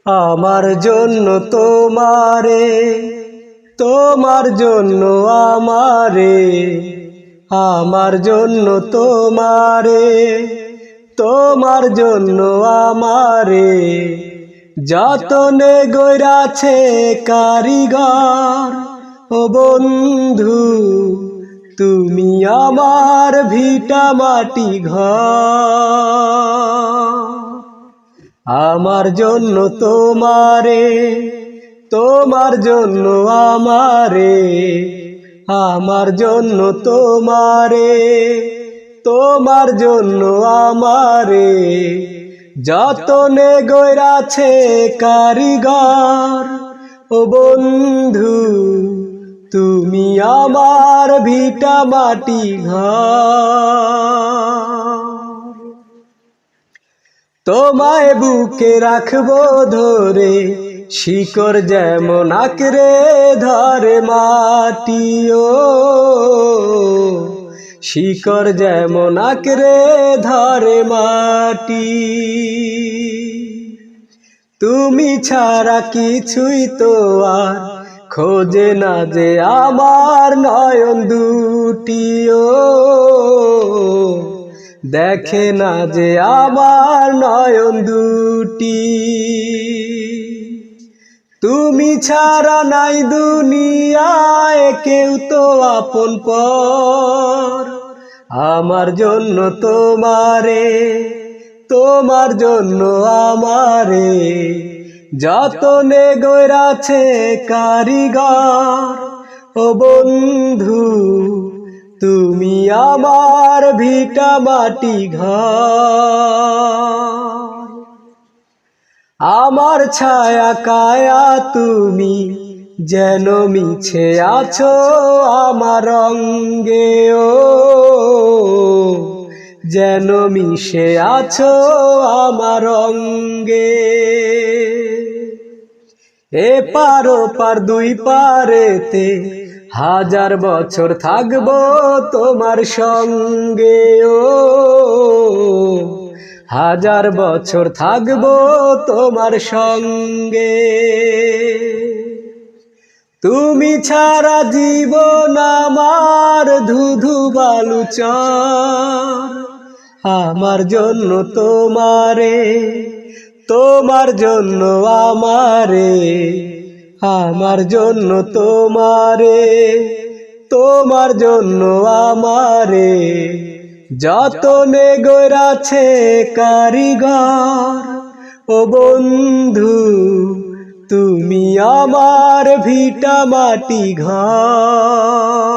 আমার জন্য তোমারে, তোমার জন্য আমারে, আমার জন্য তোমারে, তোমার জন্য আমারে যতনে গইরাছে কারিগর। ও বন্ধু তুমি আমার ভিটা মাটি ঘর। আমার জন্য তোমারে, তোমার জন্য আমারে, আমার জন্য তোমারে, তোমার জন্য আমারে যতনে গইরাছে কারিগর। ও বন্ধু তুমি আমার ভিটা মাটি ঘর। তোমায় বুকে রাখবো ধরে, শিকড় যেমন আঁকড়ে ধরে মাটিও, শিকড় যেমন আঁকড়ে ধরে মাটি। তুমি ছাড়া কিছুই তো আর খোঁজে না যে আমার নয়ন দুটিও, দেখে না যে আমার নয়ন দুটি। তুমি ছাড়া নাই দুনিয়ায় কেউ তো আপন পর। আমার জন্য তোমারে, তোমার জন্য আমারে যতনে গইরাছে কারিগর। ও বন্ধু তুমি আমার ভিটা মাটি ঘর। আমার ছায়া কায়া তুমি যেন মিছে আছো আমার অঙ্গে, ও যেন মিশে আছো আমার অঙ্গে। এ পার ওপার দুই পারেতে হাজার বছর থাকবো তোমার সঙ্গে, ও হাজার বছর থাকবো তোমার সঙ্গে। তুমি ছাড়া জীবন আমার ধুধু বালুচর। আমার জন্য তোমারে, তোমার জন্য আমারে, আমার জন্য তোমারে, তোমার জন্য আমারে যতনে গইরাছে কারিগর। ও বন্ধু তুমি আমার ভিটা মাটি ঘর।